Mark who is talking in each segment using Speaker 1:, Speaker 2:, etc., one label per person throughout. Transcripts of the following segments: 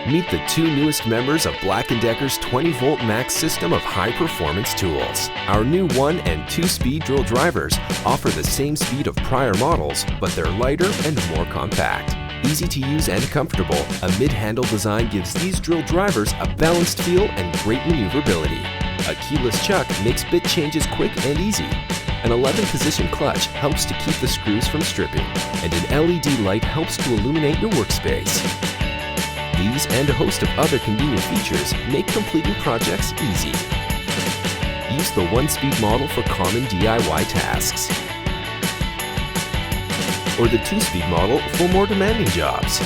Speaker 1: Meet the two newest members of BLACK+DECKER's 20-volt max system of high-performance tools. Our new 1- and 2-speed drill drivers offer the same speed of prior models, but they're lighter and more compact. Easy to use and comfortable, a mid-handle design gives these drill drivers a balanced feel and great maneuverability. A keyless chuck makes bit changes quick and easy. An 11-position clutch helps to keep the screws from stripping, and an LED light helps to illuminate your workspace. These and a host of other convenient features make completing projects easy. Use the 1-speed model for common DIY tasks, or the 2-speed model for more demanding jobs.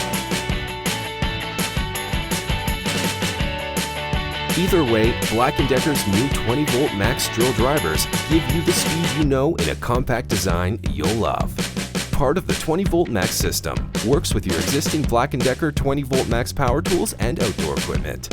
Speaker 1: Either way, BLACK+DECKER's new 20-volt max drill drivers give you the speed you know in a compact design you'll love. Part of the 20-volt max system, works with your existing BLACK+DECKER 20-volt max power tools and outdoor equipment.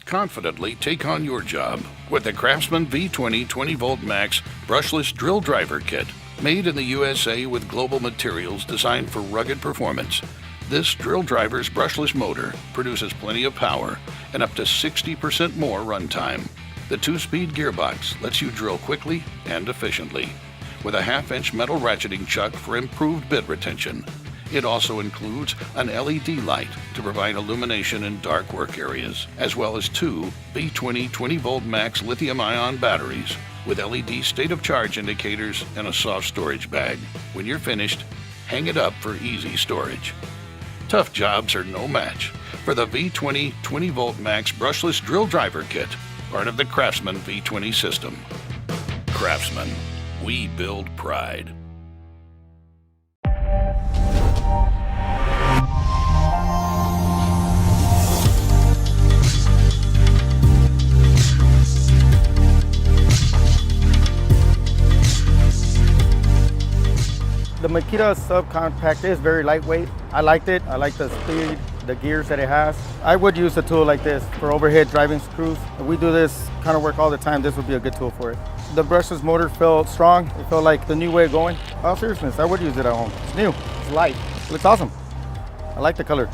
Speaker 2: Confidently take on your job with the CRAFTSMAN V20 20-volt max brushless drill driver kit. Made in the USA with global materials designed for rugged performance, this drill driver's brushless motor produces plenty of power and up to 60% more runtime. The 2-speed gearbox lets you drill quickly and efficiently, with a 1/2-inch metal ratcheting chuck for improved bit retention. It also includes an LED light to provide illumination in dark work areas, as well as 2 V20 20-volt max lithium-ion batteries with LED state of charge indicators and a soft storage bag. When you're finished, hang it up for easy storage. Tough jobs are no match for the V20 20-volt max brushless drill driver kit, part of the CRAFTSMAN V20 system. CRAFTSMAN, we build pride.
Speaker 3: The Makita subcompact is very lightweight. I liked it. I like the speed, the gears that it has. I would use a tool like this for overhead driving screws. If we do this kind of work all the time, this would be a good tool for it. The brushless motor felt strong. It felt like the new way of going. All seriousness, I would use it at home. It's new, it's light, it looks awesome. I like the color.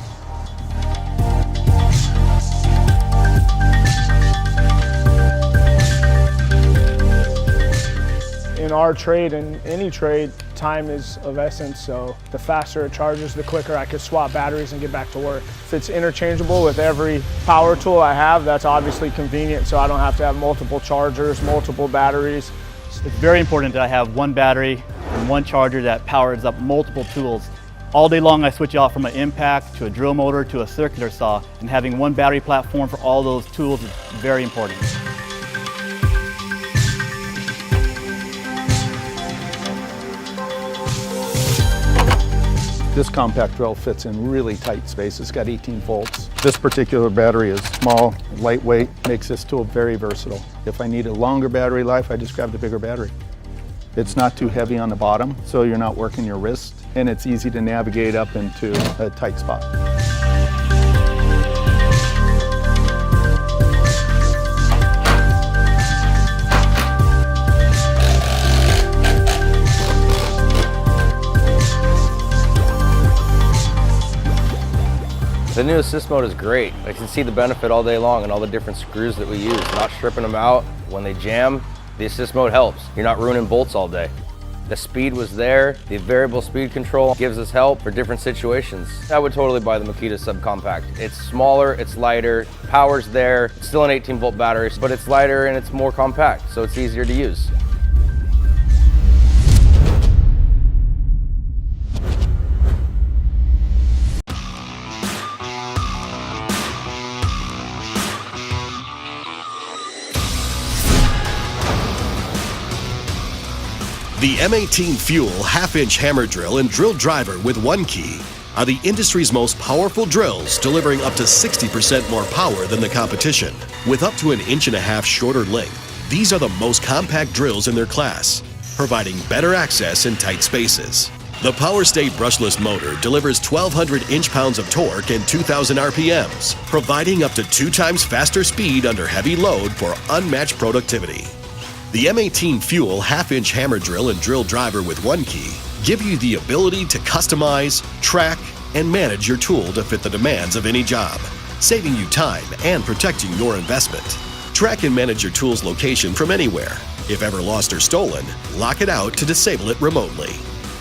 Speaker 4: In our trade and any trade, time is of essence, so the faster it charges, the quicker I could swap batteries and get back to work. If it's interchangeable with every power tool I have, that's obviously convenient, so I don't have to have multiple chargers, multiple batteries.
Speaker 5: It's very important that I have one battery and one charger that powers up multiple tools. All day long I switch off from an impact to a drill motor to a circular saw, and having one battery platform for all those tools is very important.
Speaker 6: This compact drill fits in really tight space. It's got 18 volts. This particular battery is small, lightweight, makes this tool very versatile. If I need a longer battery life, I just grab the bigger battery. It's not too heavy on the bottom, so you're not working your wrist, and it's easy to navigate up into a tight spot.
Speaker 7: The new assist mode is great. I can see the benefit all day long and all the different screws that we use. Not stripping them out. When they jam, the assist mode helps. You're not ruining bolts all day. The speed was there. The variable speed control gives us help for different situations. I would totally buy the Makita subcompact. It's smaller, it's lighter, power's there. It's still an 18-volt battery, but it's lighter and it's more compact, so it's easier to use.
Speaker 8: The M18 Fuel half-inch hammer drill and drill driver with one key are the industry's most powerful drills, delivering up to 60% more power than the competition. With up to 1.5 inches shorter length, these are the most compact drills in their class, providing better access in tight spaces. The PowerState brushless motor delivers 1,200 inch-pounds of torque and 2,000 RPMs, providing up to 2 times faster speed under heavy load for unmatched productivity. The M18 Fuel half-inch hammer drill and drill driver with one key give you the ability to customize, track, and manage your tool to fit the demands of any job, saving you time and protecting your investment. Track and manage your tool's location from anywhere. If ever lost or stolen, lock it out to disable it remotely.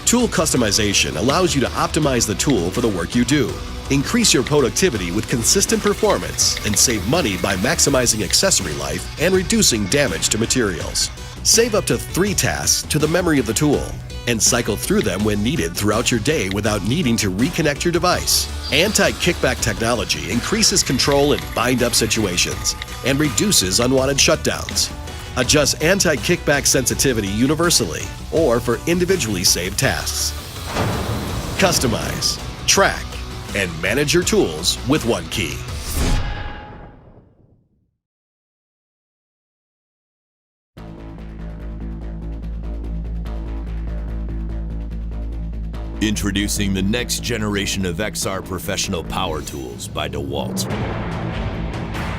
Speaker 8: Tool customization allows you to optimize the tool for the work you do. Increase your productivity with consistent performance and save money by maximizing accessory life and reducing damage to materials. Save up to 3 tasks to the memory of the tool and cycle through them when needed throughout your day without needing to reconnect your device. Anti-kickback technology increases control in bind-up situations and reduces unwanted shutdowns. Adjust anti-kickback sensitivity universally or for individually saved tasks. Customize, track, and manage your tools with one key.
Speaker 9: Introducing the next generation of XR professional power tools by DEWALT.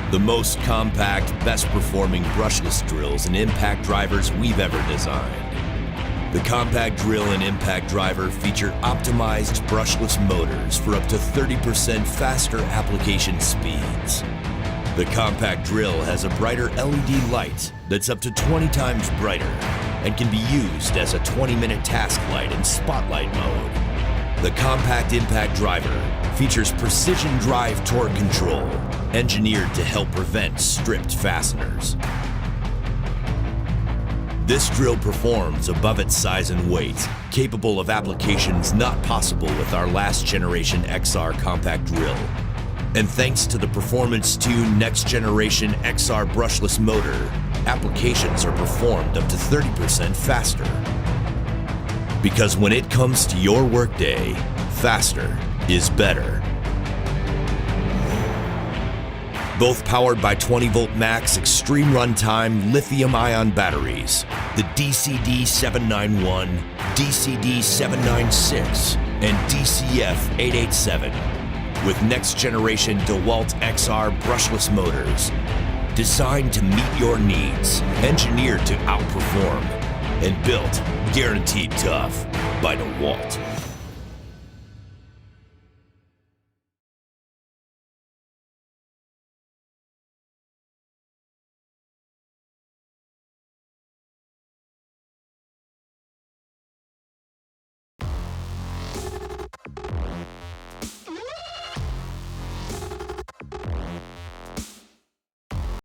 Speaker 9: The most compact, best performing brushless drills and impact drivers we've ever designed. The compact drill and impact driver feature optimized brushless motors for up to 30% faster application speeds. The compact drill has a brighter LED light that's up to 20 times brighter and can be used as a 20-minute task light in spotlight mode. The compact impact driver features precision drive torque control, engineered to help prevent stripped fasteners. This drill performs above its size and weight, capable of applications not possible with our last generation XR compact drill. And thanks to the performance-tuned next generation XR brushless motor, applications are performed up to 30% faster. Because when it comes to your workday, faster is better. Both powered by 20-volt max extreme runtime lithium-ion batteries, the DCD791, DCD796, and DCF887, with next-generation DEWALT XR brushless motors, designed to meet your needs, engineered to outperform, and built guaranteed tough by DEWALT.